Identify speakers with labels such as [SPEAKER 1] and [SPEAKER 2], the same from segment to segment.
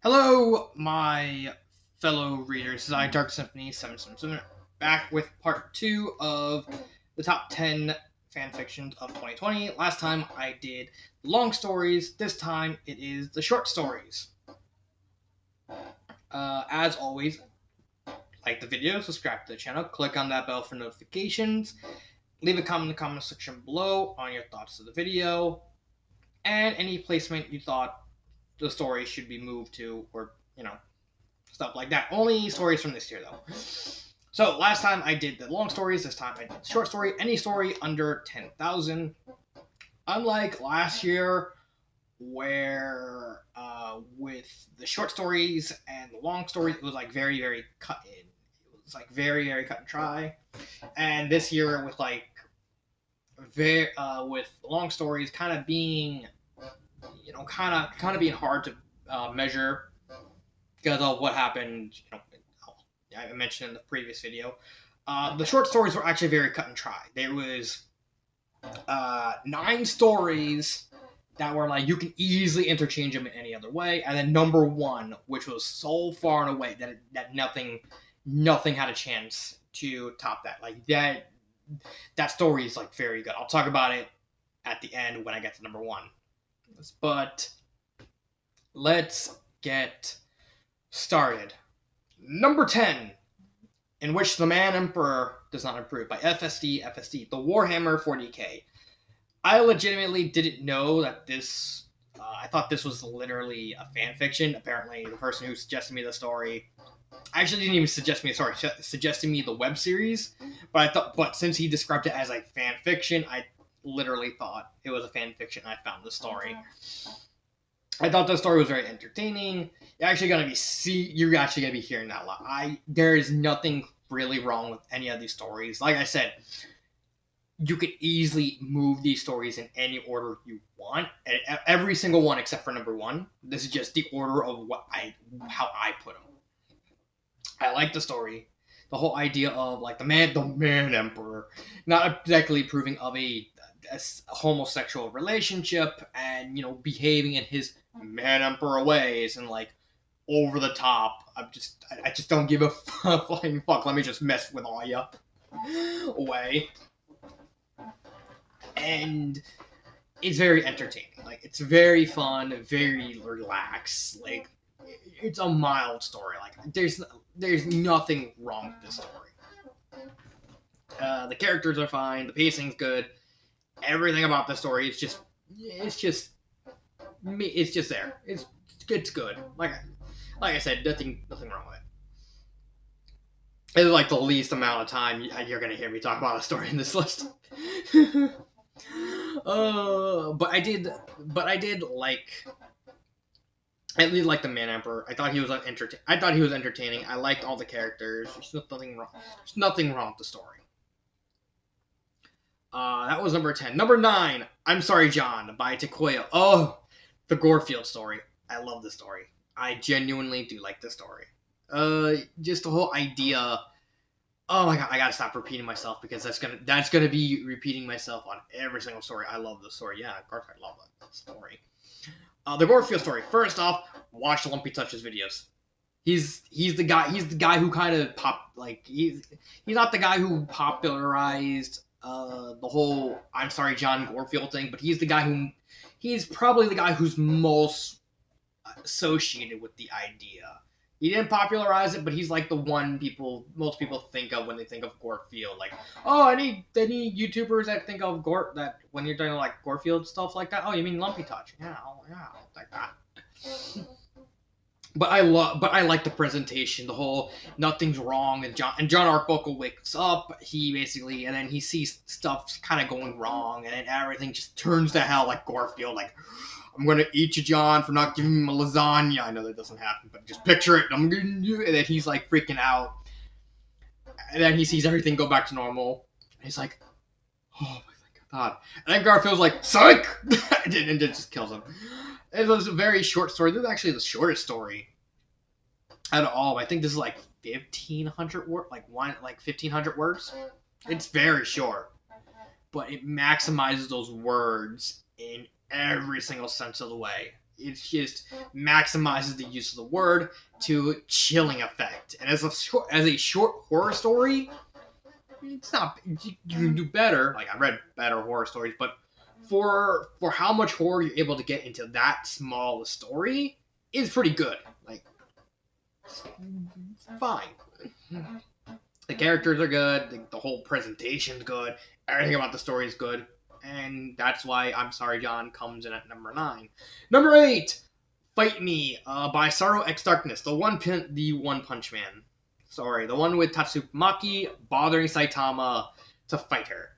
[SPEAKER 1] Hello, my fellow readers. This is I, Dark Symphony 777, back with part 2 of the top 10 fanfictions of 2020. Last time I did long stories. This time it is the short stories. As always, like the video, subscribe to the channel, click on that bell for notifications, leave a comment in the comment section below on your thoughts of the video, and any placement you thought the story should be moved to, or, stuff like that. Only stories from this tier, though. So, last time I did the long stories, this time I did the short story. Any story under 10,000. Unlike last year, where with the short stories and the long stories, it was like very, very cut in. It was like very, very cut and dry. And this year, with like with long stories kind of being, kind of being hard to measure because of what happened. I mentioned in the previous video. The short stories were actually very cut and dry. There was 9 stories that were like you can easily interchange them in any other way, and then number 1, which was so far and away that nothing had a chance to top that. Like that story is like very good. I'll talk about it at the end when I get to number 1. But let's get started. Number 10, In Which the Man Emperor Does Not Improve, by FSD, the Warhammer 40k. I legitimately didn't know that this. I thought this was literally a fan fiction. Apparently, the person who suggested me the story actually didn't even suggest me the story, suggested me the web series. But since he described it as a fan fiction, I literally thought it was a fan fiction. I found the story. I thought the story was very entertaining. You're actually gonna be hearing that a lot. There is nothing really wrong with any of these stories. Like I said, you could easily move these stories in any order you want. Every single one except for number 1. This is just the order of how I put them. I like the story. The whole idea of like the man emperor, not exactly approving of a homosexual relationship, and behaving in his man emperor ways and like over the top. I just don't give a flying fuck. Let me just mess with all ya way. And it's very entertaining. Like, it's very fun, very relaxed. Like, it's a mild story. Like, there's nothing wrong with this story. The characters are fine. The pacing's good. Everything about the story is just there. It's good. Like I said, nothing wrong with it. It's like the least amount of time you're gonna hear me talk about a story in this list. But I did like. I really like the Man Emperor. I thought he was entertaining. I liked all the characters. There's nothing wrong. There's nothing wrong with the story. That was number 10. Number 9, I'm Sorry, John, by Tequoia. Oh, the Gorefield story. I love this story. I genuinely do like this story. Just the whole idea. Oh my god, I gotta stop repeating myself because that's gonna be repeating myself on every single story. I love this story. Yeah, of course I love that story. The Gorefield story. First off, watch Lumpy Touch's videos. He's the guy who kind of he's not the guy who popularized the whole I'm Sorry John Gorefield thing, but he's probably the guy who's most associated with the idea. He didn't popularize it, but he's like the one most people think of when they think of Gorefield. Like, oh, any YouTubers that think of that when you're doing like Gorefield stuff like that. Oh, you mean Lumpy Touch? Yeah, like that. But I like the presentation, the whole nothing's wrong, and John Arbuckle wakes up. And then he sees stuff kind of going wrong, and then everything just turns to hell like Gorefield. Like, I'm gonna eat you, John, for not giving him a lasagna. I know that doesn't happen, but just picture it. And then he's like freaking out, and then he sees everything go back to normal. And he's like, "Oh my god!" And then Garfield's like, "Psych!" and it just kills him. It was a very short story. This is actually the shortest story out of all. I think this is like 1,500 words, like 1,500 words. It's very short, but it maximizes those words in every single sense of the way. it just maximizes the use of the word to chilling effect. And as a short horror story, it's not. You can do better. Like I read better horror stories, but for how much horror you're able to get into that small a story is pretty good. Like it's fine. The characters are good. The whole presentation's good. Everything about the story is good. And that's why I'm Sorry John comes in at number 9. Number 8, Fight Me by Sorrow X Darkness, the One Punch Man. Sorry, the one with Tatsumaki bothering Saitama to fight her.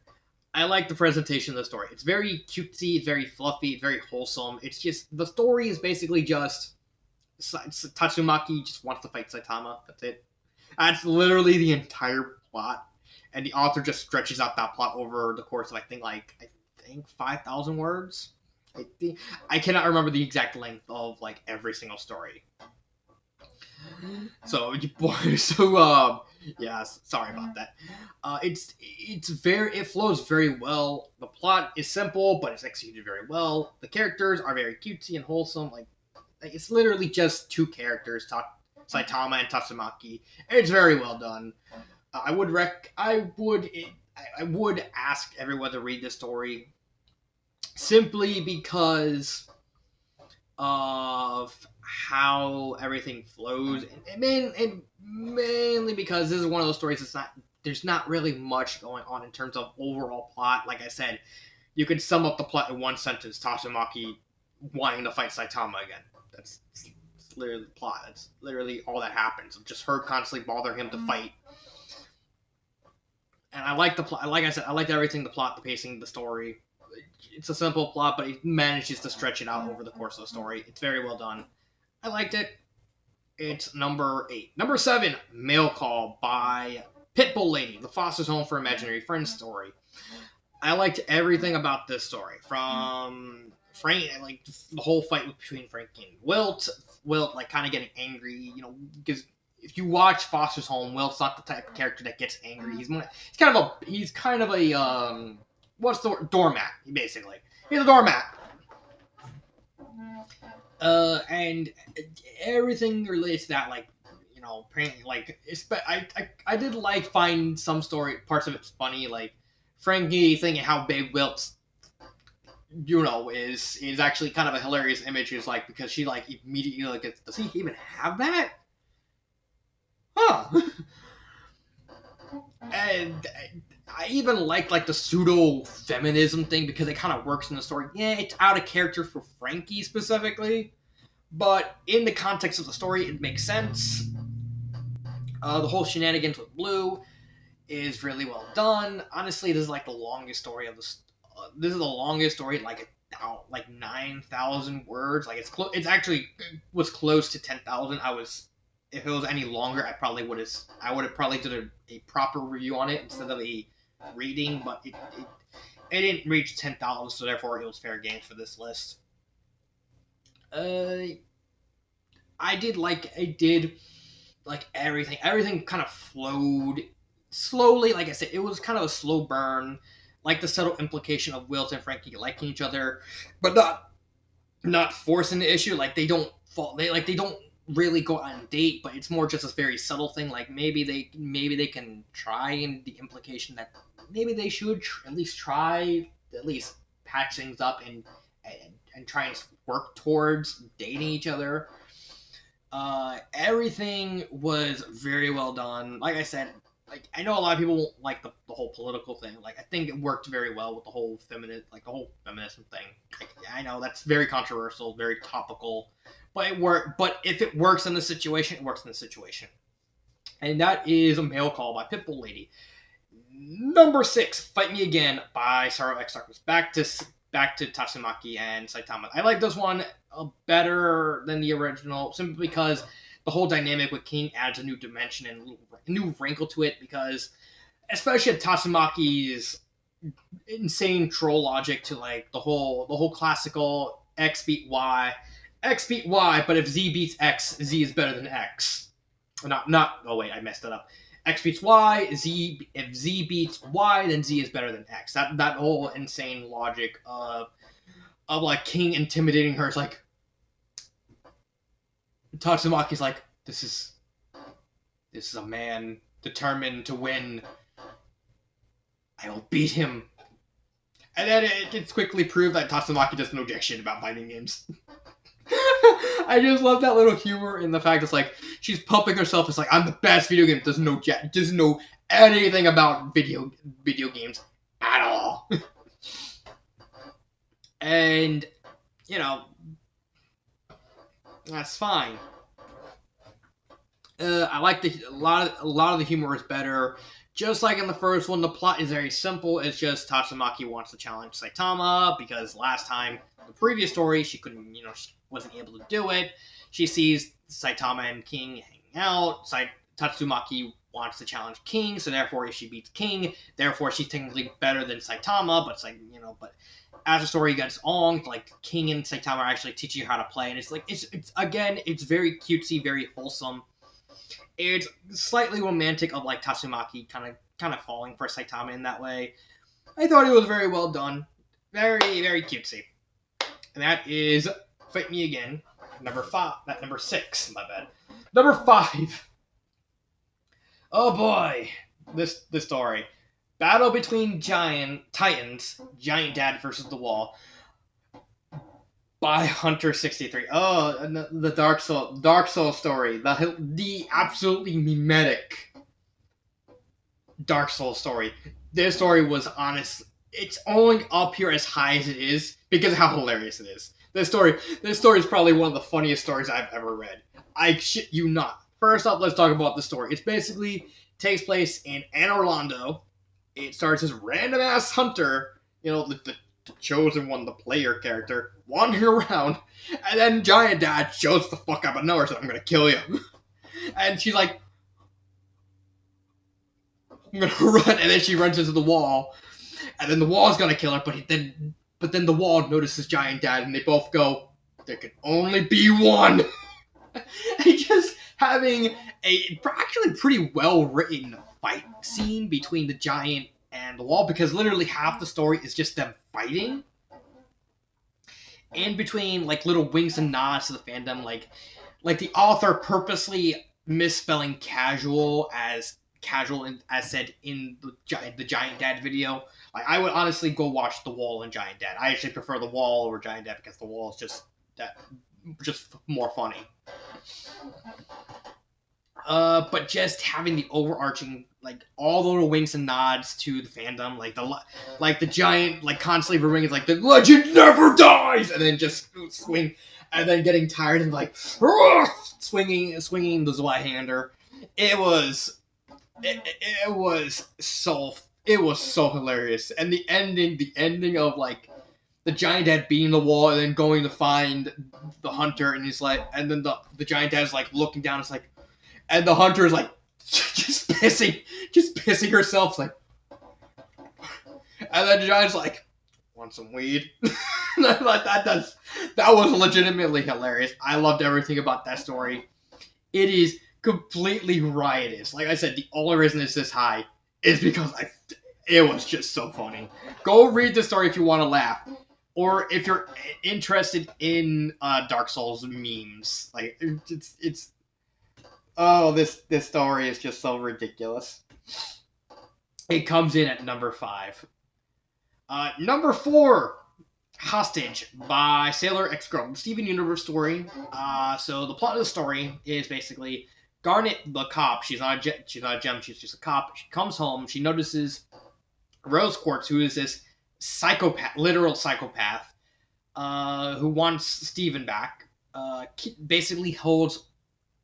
[SPEAKER 1] I like the presentation of the story. It's very cutesy, it's very fluffy, it's very wholesome. It's just, the story is basically just Tatsumaki just wants to fight Saitama. That's it. That's literally the entire plot. And the author just stretches out that plot over the course of I think 5,000 words. I cannot remember the exact length of like every single story. So yeah, sorry about that. It flows very well. The plot is simple, but it's executed very well. The characters are very cutesy and wholesome. Like it's literally just two characters, Saitama and Tatsumaki. It's very well done. I would ask everyone to read this story simply because of how everything flows, and mainly because this is one of those stories there's not really much going on in terms of overall plot. Like I said, you could sum up the plot in one sentence: Tatsumaki wanting to fight Saitama again. That's literally the plot. That's literally all that happens. Just her constantly bothering him to fight. And I like the plot. Like I said, I liked everything: the plot, the pacing, the story. It's a simple plot, but it manages to stretch it out over the course of the story. It's very well done. I liked it. It's number 8. Number 7, Mail Call by Pitbull Lady, the Foster's Home for Imaginary Friends story. I liked everything about this story. From Frank, like the whole fight between Frankie and Wilt like kind of getting angry, because if you watch Foster's Home, Wilt's not the type of character that gets angry. He's kind of a what's the word? Doormat, basically. He's a doormat. And everything relates to that, I did find some parts of it's funny, like Frankie thinking how big Wilt's, is actually kind of a hilarious image, is like, because she immediately does he even have that? Huh. And I even like the pseudo feminism thing, because it kind of works in the story. Yeah, it's out of character for Frankie specifically, but in the context of the story, it makes sense. The whole shenanigans with Blue is really well done. Honestly, this is the longest story of this. This is the longest story, 9,000 words. It's actually was close to 10,000. If it was any longer, I would have probably did a proper review on it instead of a reading, but it didn't reach 10,000, so therefore it was fair game for this list. I did everything. Everything kind of flowed slowly. Like I said, it was kind of a slow burn, like the subtle implication of Wilt and Frankie liking each other, but not forcing the issue. Like they don't really go on a date, but it's more just a very subtle thing. Like maybe they can try, and the implication that maybe they should at least patch things up and try and work towards dating each other. Everything was very well done. Like I said, I know a lot of people won't like the whole political thing. I think it worked very well with the whole feminism thing. I know that's very controversial, very topical, but it worked. But if it works in the situation, it works in the situation. And that is A Mail Call by Pitbull Lady. Number 6, Fight Me Again by Sorrow X Darkness. Back to Tatsumaki and Saitama. I like this one better than the original, simply because the whole dynamic with King adds a new dimension and a new wrinkle to it, because especially Tatsumaki's insane troll logic to the whole classical X beat Y, but if Z beats X, Z is better than X. Oh wait, I messed it up. X beats Y, if Z beats Y, then Z is better than X. That whole insane logic of King intimidating her is Tatsumaki's like, this is a man determined to win. I will beat him. And then it gets quickly proved that Tatsumaki doesn't know jack shit about fighting games. I just love that little humor in the fact it's like she's pumping herself. It's like, I'm the best video game. Doesn't know anything about video games at all. And that's fine. I like a lot of the humor is better. Just like in the first one, the plot is very simple. It's just Tatsumaki wants to challenge Saitama because last time, the previous story, she couldn't, she wasn't able to do it. She sees Saitama and King hanging out. Tatsumaki wants to challenge King, so therefore, if she beats King, therefore she's technically better than Saitama. But it's like, but as the story gets on, like King and Saitama are actually teaching her how to play, and it's like it's very cutesy, very wholesome. It's slightly romantic of like Tatsumaki kind of falling for Saitama in that way. I thought it was very well done. Very, very cutesy. And that is Fight Me Again. Number 6, my bad. Number 5. Oh boy. This story. Battle between Titans, Giant Dad versus the Wall. By Hunter63. Oh, the Dark Soul story. The absolutely mimetic Dark Soul story. This story was honest. It's only up here as high as it is because of how hilarious it is. This story is probably one of the funniest stories I've ever read. I shit you not. First up, let's talk about the story. It basically takes place in Anne Orlando. It starts as random ass Hunter, the chosen one, the player character, wandering around, and then Giant Dad shows the fuck up of nowhere, so I'm gonna kill you. And she's like, I'm gonna run, and then she runs into the wall, and then the wall's gonna kill her, but then the wall notices Giant Dad, and they both go, there can only be one. And just having a actually pretty well written fight scene between the giant and the wall, because literally half the story is just them fighting. And between like little winks and nods to the fandom, like the author purposely misspelling casual as said in the Giant Dad video. Like, I would honestly go watch The Wall and Giant Dad. I actually prefer The Wall over Giant Dad because The Wall is just more funny. But just having the overarching, like, all the little winks and nods to the fandom, like the giant, like, constantly ruining is like, the legend never dies, and then just swing, and then getting tired and like, swinging the Zweihander. It was so hilarious, and the ending of like the Giant Dad beating the wall and then going to find the Hunter, and he's like, and then the Giant Dad's like looking down, it's like. And the Hunter is like, just pissing herself, like, and then the Giant's like, want some weed? That was legitimately hilarious. I loved everything about that story. It is completely riotous. Like I said, the only reason it's this high is because it was just so funny. Go read the story if you want to laugh. Or if you're interested in Dark Souls memes. Like, it's oh, this story is just so ridiculous. It comes in at number 5. Number 4, Hostage by Sailor X Girl, Steven Universe story. So the plot of the story is basically Garnet, the cop. She's not a gem. She's just a cop. She comes home. She notices Rose Quartz, who is this psychopath, literal psychopath, who wants Steven back. Basically holds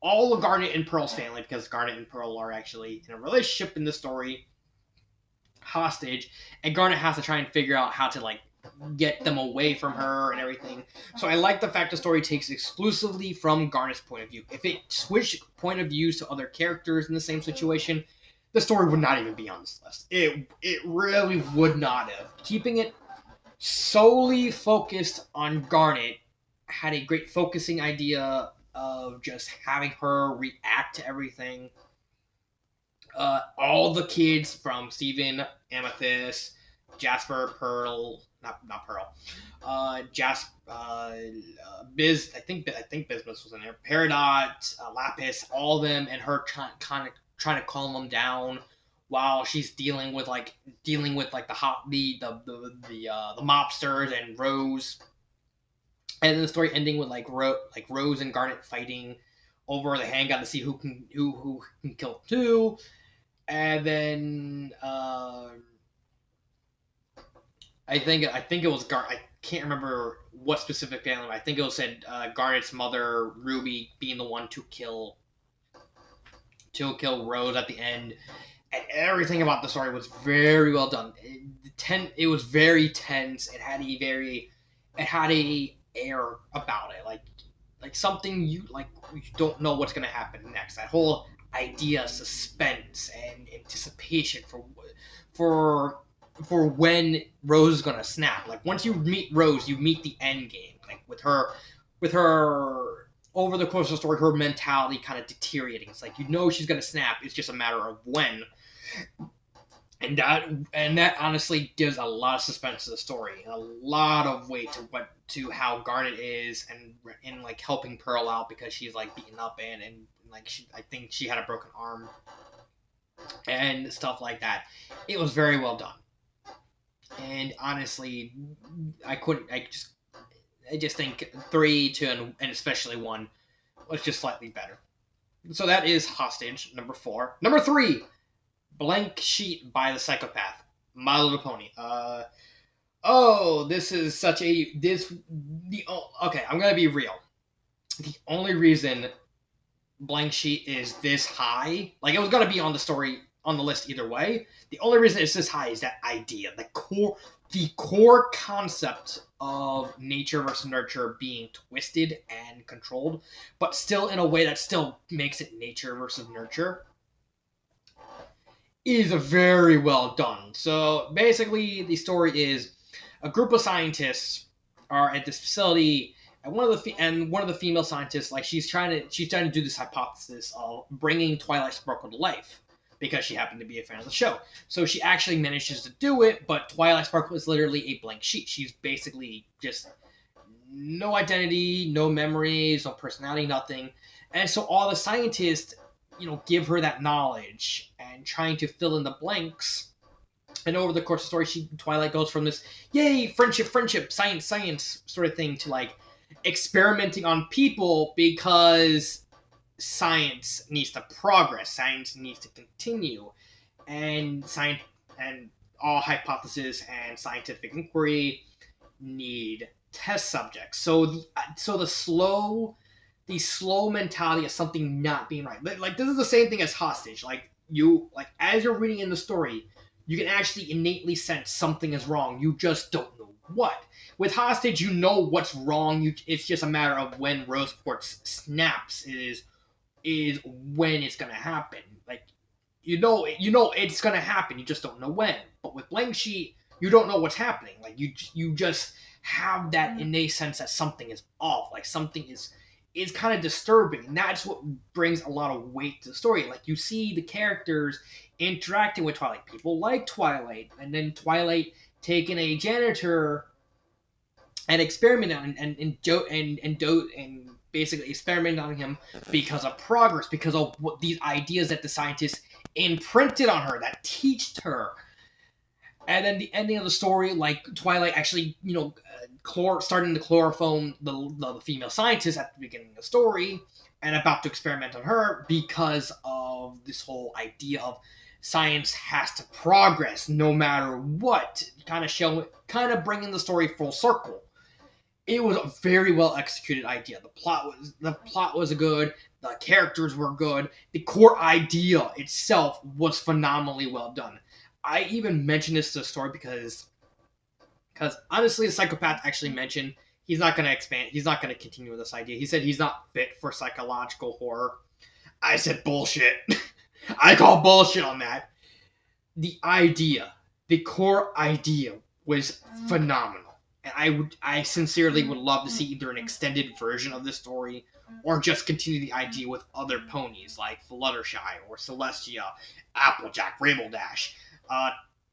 [SPEAKER 1] all of Garnet and Pearl's family, because Garnet and Pearl are actually in a relationship in the story, hostage, and Garnet has to try and figure out how to like get them away from her and everything. So I like the fact the story takes exclusively from Garnet's point of view. If it switched point of views to other characters in the same situation, the story would not even be on this list. It really would not have. Keeping it solely focused on Garnet had a great focusing idea of just having her react to everything. All the kids from Steven, Amethyst, Jasper, Pearl, not Pearl. Jasp, Biz. I think Bismuth was in there. Peridot, Lapis, all of them, and her kind of trying to calm them down while she's dealing with the mobsters and Rose, and then the story ending with Rose and Garnet fighting over the handgun to see who can kill two, and then I think it was I can't remember what specific family. I think it was said Garnet's mother Ruby being the one to kill Rose at the end, and everything about the story was very well done. It was very tense. It had a air about it, like something you don't know what's gonna happen next. That whole idea, suspense and anticipation for for when Rose is gonna snap. Like once you meet Rose, you meet the end game. Like with her over the course of the story, her mentality kind of deteriorating. It's like she's gonna snap. It's just a matter of when. And that honestly gives a lot of suspense to the story, and a lot of weight to how Garnet is, and in like helping Pearl out because she's like beaten up and like I think she had a broken arm and stuff like that. It was very well done, and honestly, I couldn't. I just think 3, 2, and especially 1 was just slightly better. So that is Hostage, number 4. Number 3, Blank Sheet by the Psychopath, My Little Pony. This is such a okay. I'm gonna be real. The only reason Blank Sheet is this high, like it was gonna be on the list either way. The only reason it's this high is that idea, the core concept of nature versus nurture being twisted and controlled, but still in a way that still makes it nature versus nurture, is very well done. So basically, the story is a group of scientists are at this facility, and one of the female scientists, like she's trying to do this hypothesis of bringing Twilight Sparkle to life because she happened to be a fan of the show. So she actually manages to do it, but Twilight Sparkle is literally a blank sheet. She's basically just no identity, no memories, no personality, nothing. And so all the scientists give her that knowledge and trying to fill in the blanks. And over the course of the story, Twilight goes from this yay friendship, science sort of thing to like experimenting on people because science needs to progress, science needs to continue, and science and all hypotheses and scientific inquiry need test subjects. So the slow mentality of something not being right. Like this is the same thing as Hostage. Like as you're reading in the story, you can actually innately sense something is wrong. You just don't know what. With Hostage, you know what's wrong. It's just a matter of when Roseport's snaps is when it's gonna happen. Like you know it's gonna happen. You just don't know when. But with Blank Sheet, you don't know what's happening. Like you just have that innate sense that something is off. Like something is kind of disturbing, and that's what brings a lot of weight to the story. Like you see the characters interacting with Twilight, people like Twilight, and then Twilight taking a janitor and experimenting on and basically experimenting on him because of progress, because of what these ideas that the scientists imprinted on her, that teached her. And then the ending of the story, like Twilight actually, starting to chloroform the female scientist at the beginning of the story, and about to experiment on her because of this whole idea of science has to progress no matter what. Kind of bringing the story full circle. It was a very well executed idea. The plot was good. The characters were good. The core idea itself was phenomenally well done. I even mentioned this to the story because honestly, the Psychopath actually mentioned he's not going to expand. He's not going to continue with this idea. He said he's not fit for psychological horror. I said bullshit. I call bullshit on that. The core idea was phenomenal. And I sincerely would love to see either an extended version of this story or just continue the idea with other ponies like Fluttershy or Celestia, Applejack, Rainbow Dash.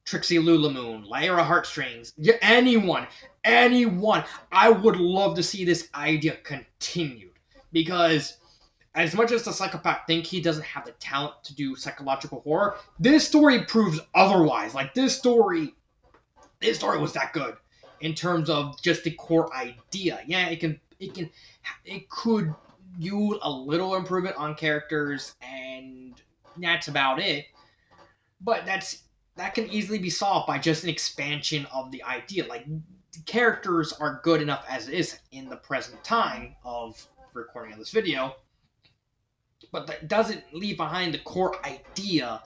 [SPEAKER 1] Trixie Lulamoon, Lyra Heartstrings, yeah, anyone. I would love to see this idea continued, because as much as the psychopath think he doesn't have the talent to do psychological horror, this story proves otherwise. Like this story was that good in terms of just the core idea. Yeah, it could use a little improvement on characters, and that's about it. But that can easily be solved by just an expansion of the idea. Like, the characters are good enough as is in the present time of recording of this video, but that doesn't leave behind the core idea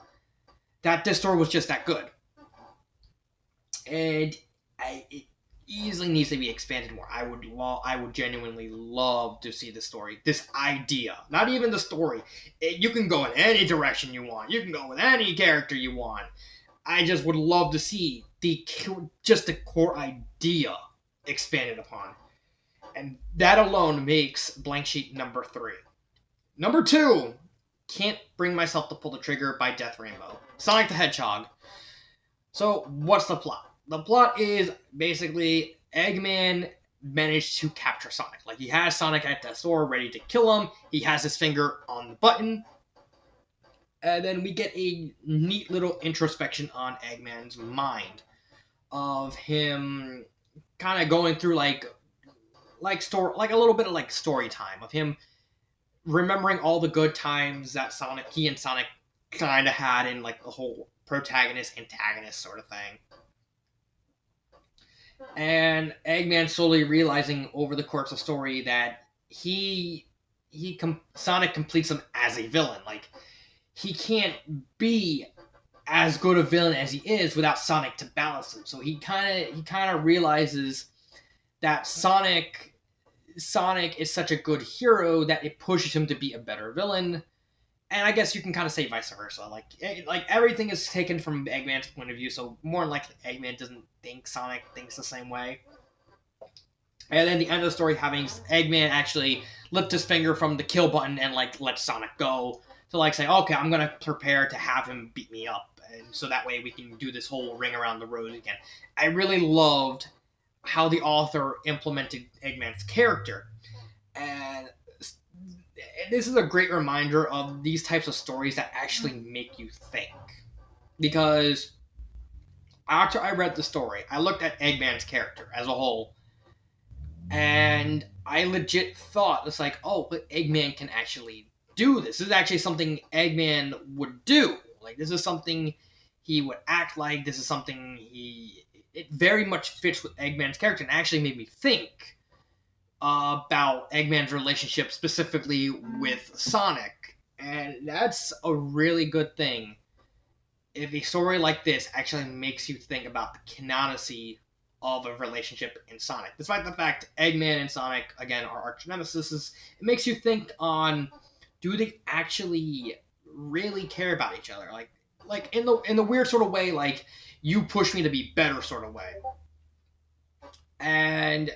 [SPEAKER 1] that this story was just that good. And it easily needs to be expanded more. I would genuinely love to see the story, this idea, not even the story. You can go in any direction you want. You can go with any character you want. I just would love to see just the core idea expanded upon, and that alone makes Blank Sheet number 3. Number 2, Can't Bring Myself to Pull the Trigger by Death Rainbow. Sonic the Hedgehog. So, what's the plot? The plot is basically Eggman managed to capture Sonic. Like, he has Sonic at the store ready to kill him. He has his finger on the button. And then we get a neat little introspection on Eggman's mind of him kind of going through like a little bit of like story time of him remembering all the good times that he and Sonic kind of had in like the whole protagonist antagonist sort of thing. And Eggman slowly realizing over the course of the story that Sonic completes him as a villain. Like, he can't be as good a villain as he is without Sonic to balance him. So he kind of realizes that Sonic is such a good hero that it pushes him to be a better villain. And I guess you can kind of say vice versa. Like everything is taken from Eggman's point of view, so more than likely Eggman doesn't think Sonic thinks the same way. And then the end of the story having Eggman actually lift his finger from the kill button and like let Sonic go to like say, okay, I'm gonna prepare to have him beat me up, and so that way we can do this whole ring around the rose again. I really loved how the author implemented Eggman's character, and this is a great reminder of these types of stories that actually make you think. Because after I read the story, I looked at Eggman's character as a whole, and I legit thought, it's like, oh, but Eggman can actually do this. This is actually something Eggman would do. Like, this is something he would act like. This is something it very much fits with Eggman's character, and actually made me think about Eggman's relationship specifically with Sonic. And that's a really good thing. If a story like this actually makes you think about the canonicity of a relationship in Sonic. Despite the fact Eggman and Sonic, again, are arch nemesis, it makes you think on, do they actually really care about each other? Like in the weird sort of way, like, you push me to be better sort of way. And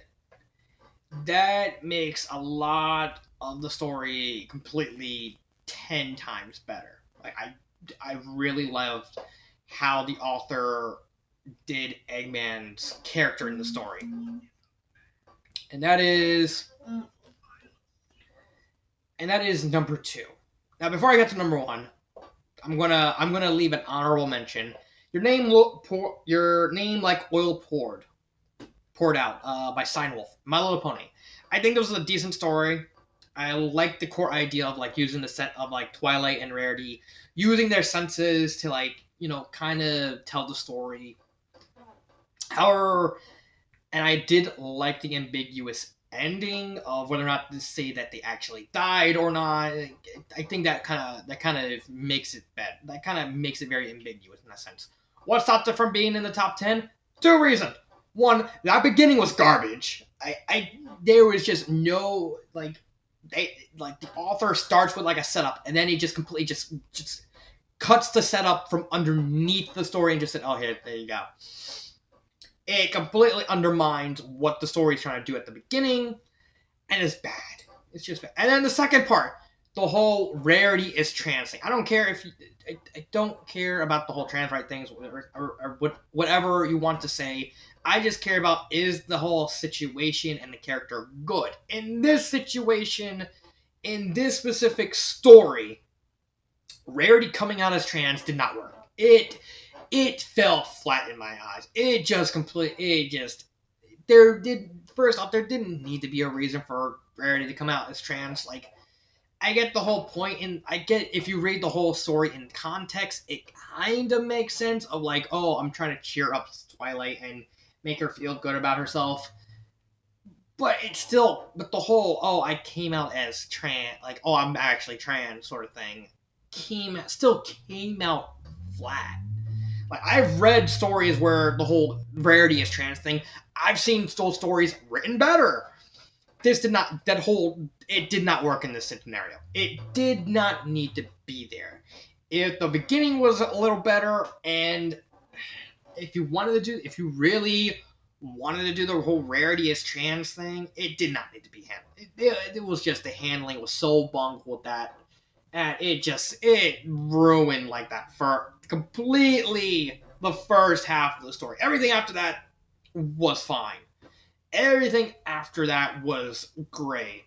[SPEAKER 1] that makes a lot of the story completely 10 times better. Like, I really loved how the author did Eggman's character in the story. And that is number 2. Now, before I get to number 1, I'm gonna leave an honorable mention. Your name like oil poured out by Steinwolf, My Little Pony. I think this was a decent story. I like the core idea of like using the set of like Twilight and Rarity, using their senses to like, kind of tell the story. However, and I did like the ambiguous ending of whether or not to say that they actually died or not. I think that kind of makes it bad. That kind of makes it very ambiguous in that sense. What stopped it from being in the top 10? 2 reasons. 1, that beginning was garbage. There was just no the author starts with like a setup, and then he just completely just cuts the setup from underneath the story and just said, oh, here, there you go. It completely undermines what the story is trying to do at the beginning, and it's bad. It's just bad. And then the second part, the whole Rarity is trans thing. I don't care if you, I don't care about the whole trans right things or whatever you want to say. I just care about is the whole situation and the character good. In this situation, in this specific story, Rarity coming out as trans did not work. It fell flat in my eyes. It just completely. It just there did first off there didn't need to be a reason for Rarity to come out as trans. Like I get the whole point, and I get if you read the whole story in context, it kind of makes sense of like, oh, I'm trying to cheer up Twilight and make her feel good about herself. But it's still, but the whole, oh, I came out as trans, like, oh, I'm actually trans sort of thing, still came out flat. Like, I've read stories where the whole Rarity is trans thing. I've seen those stories written better. This did not, it did not work in this scenario. It did not need to be there. If the beginning was a little better, and if you really wanted to do the whole Rarity as trans thing, it did not need to be handled. It was just the handling was so bungled with that, and it ruined like that for completely the first half of the story. Everything after that was fine. Everything after that was great.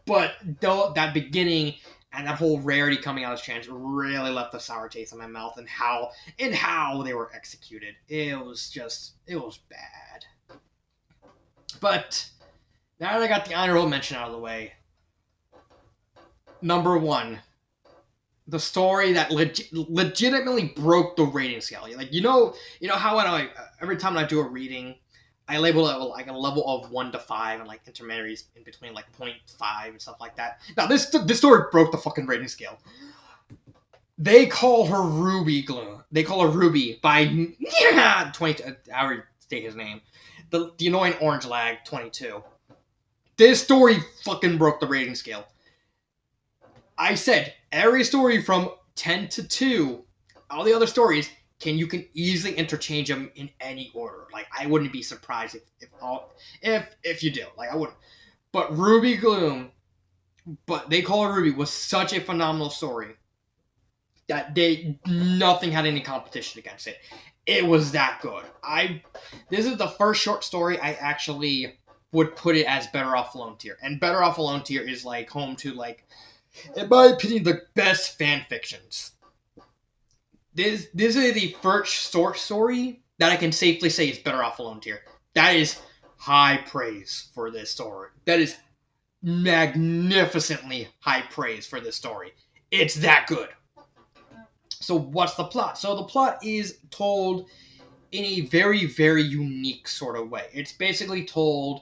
[SPEAKER 1] But though that beginning and that whole Rarity coming out as trans really left a sour taste in my mouth, and how they were executed. It was bad. But now that I got the honorable mention out of the way, number one, the story that legitimately broke the rating scale. Like you know how when every time I do a reading, I label it like a level of 1 to 5 and like intermediaries in between like 0.5 and stuff like that. Now this story broke the fucking rating scale. They call her Ruby Gloom. They call her Ruby by 20. I already state his name. The annoying orange lag 22. This story fucking broke the rating scale. I said every story from 10 to 2, all the other stories you can easily interchange them in any order. Like I wouldn't be surprised if you do. Like I wouldn't. But Ruby Gloom, but they call her Ruby, was such a phenomenal story that nothing had any competition against it. It was that good. This is the first short story I actually would put it as Better Off Alone tier, and Better Off Alone tier is like home to like, in my opinion, the best fan fictions. This is the first short story that I can safely say is Better Off Alone tier. That is high praise for this story. That is magnificently high praise for this story. It's that good. So what's the plot? So the plot is told in a very, very unique sort of way. It's basically told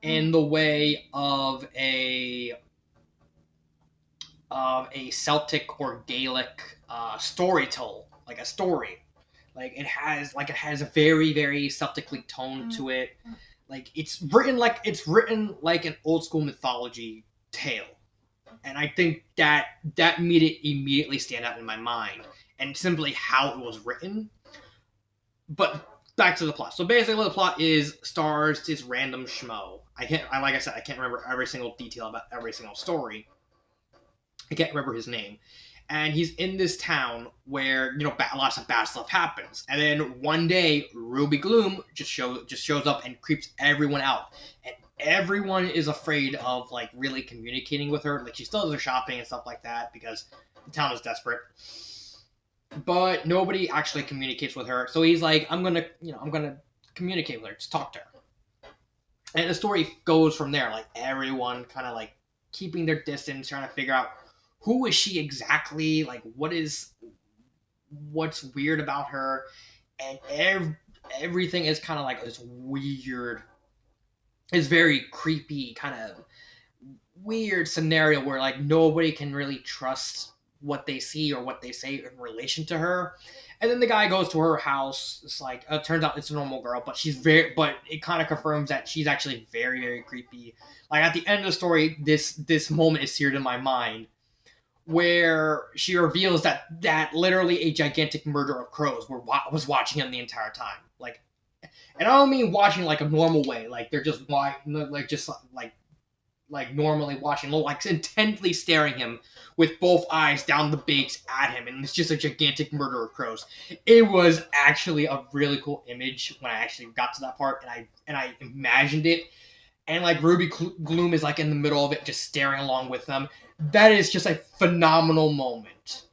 [SPEAKER 1] in the way of a Celtic or Gaelic storyteller, like a story. Like it has a very, very Celtically tone to it. Like it's written like an old school mythology tale. And I think that made it immediately stand out in my mind, and simply how it was written. But back to the plot. So basically, the plot stars this random schmo. Like I said, I can't remember every single detail about every single story. I can't remember his name. And he's in this town where lots of bad stuff happens. And then one day, Ruby Gloom just shows up and creeps everyone out. And everyone is afraid of like really communicating with her. Like she still does her shopping and stuff like that because the town is desperate. But nobody actually communicates with her. So he's like, I'm gonna communicate with her, just talk to her. And the story goes from there. Like everyone kind of like keeping their distance, trying to figure out who is she exactly, like what's weird about her, and everything is kind of like this weird, it's very creepy kind of weird scenario where like nobody can really trust what they see or what they say in relation to her. And then the guy goes to her house. It's like turns out it's a normal girl, but it kind of confirms that she's actually very, very creepy. Like at the end of the story, this moment is seared in my mind, where she reveals that literally a gigantic murder of crows was watching him the entire time. Like, and I don't mean watching like a normal way, like they're just like like normally watching, like intently staring him with both eyes down the base at him, and it's just a gigantic murder of crows. It was actually a really cool image when I actually got to that part, and I imagined it, and like Ruby Gloom is like in the middle of it, just staring along with them. That is just a phenomenal moment.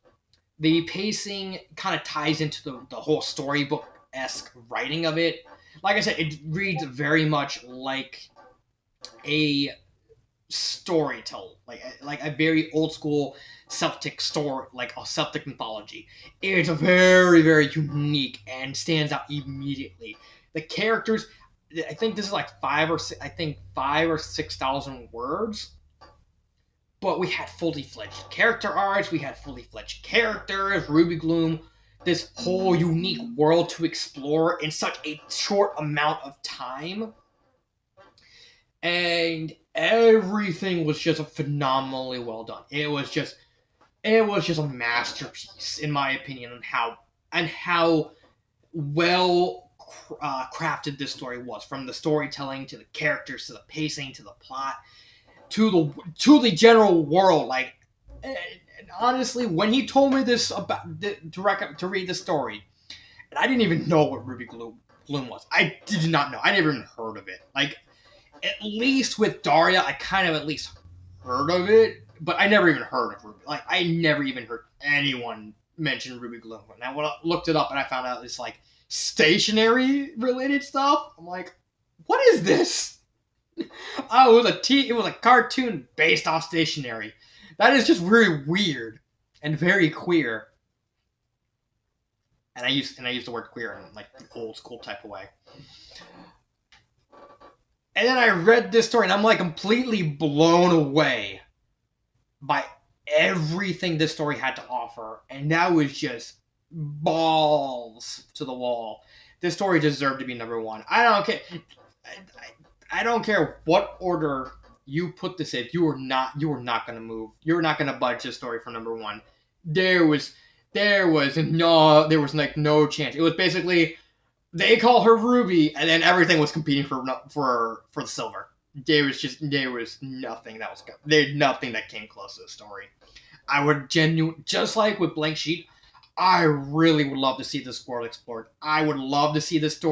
[SPEAKER 1] The pacing kind of ties into the whole storybook-esque writing of it. Like I said, it reads very much like a storyteller, like a very old school Celtic story, like a Celtic mythology. It's very, very unique and stands out immediately. The characters, I think this is like 5 or 6,000 words, but we had fully fledged character arcs, we had fully fledged characters, Ruby Gloom, this whole unique world to explore in such a short amount of time. And everything was just phenomenally well done. It was just a masterpiece, in my opinion, on how well crafted this story was, from the storytelling to the characters to the pacing to the plot to the general world. Like, and honestly, when he told me this about to read the story, and I didn't even know what Ruby Gloom was. I did not know. I never even heard of it. Like, at least with Daria, I kind of at least heard of it, but I never even heard of Ruby. Like, I never even heard anyone mention Ruby Gloom. Now, when I looked it up and I found out it's like stationary related stuff, I'm like, what is this? Oh, it was a cartoon based off stationery. That is just very weird and very queer. And I use the word queer in like the old school type of way. And then I read this story and I'm like completely blown away by everything this story had to offer. And that was just balls to the wall. This story deserved to be number one. I don't care. I don't care what order you put this in. You were not going to move. You were not going to budge this story from number one. There was like no chance. It was basically, they call her Ruby, and then everything was competing for the silver. There was nothing that came close to the story. I would just like with Blank Sheet, I really would love to see this world explored. I would love to see this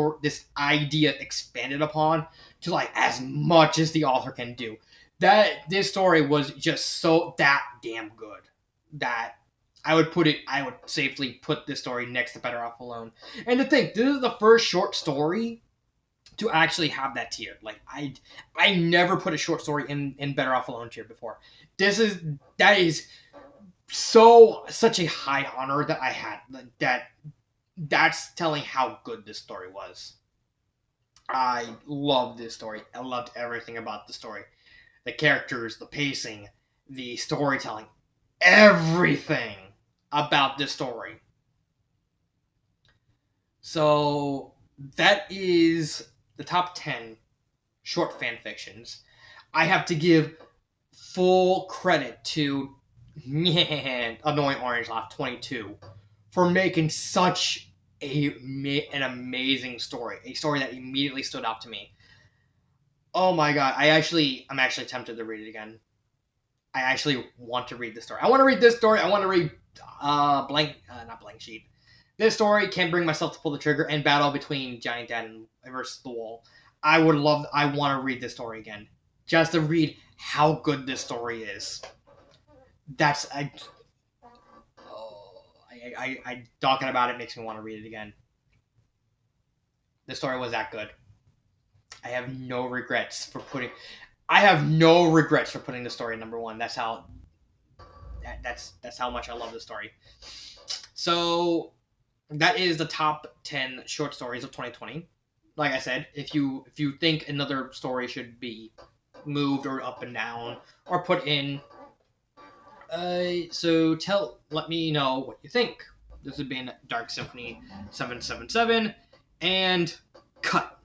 [SPEAKER 1] idea expanded upon to like as much as the author can do. This story was just so that damn good that I would safely put this story next to Better Off Alone. And to think, this is the first short story to actually have that tier. Like, I never put a short story in Better Off Alone tier before. That is such a high honor that I had. That's telling how good this story was. I loved this story. I loved everything about the story. The characters, the pacing, the storytelling, everything about this story. So that is the top 10 short fan fictions. I have to give full credit to Annoying Orange Laugh 22 for making such an amazing story. A story that immediately stood out to me. Oh my god, I'm actually tempted to read it again. I actually want to read this story. I want to read this story. I want to read not Blank Sheet. This story, Can't Bring Myself to Pull the Trigger, and Battle Between Giant Dad and versus the Wall. I want to read this story again. Just to read how good this story is. Talking about it makes me want to read it again. The story was that good. I have no regrets for putting the story at number one. That's how much I love this story. So that is the top 10 short stories of 2020. Like I said, if you think another story should be moved or up and down or put in, let me know what you think. This has been Dark Symphony 777, and cut.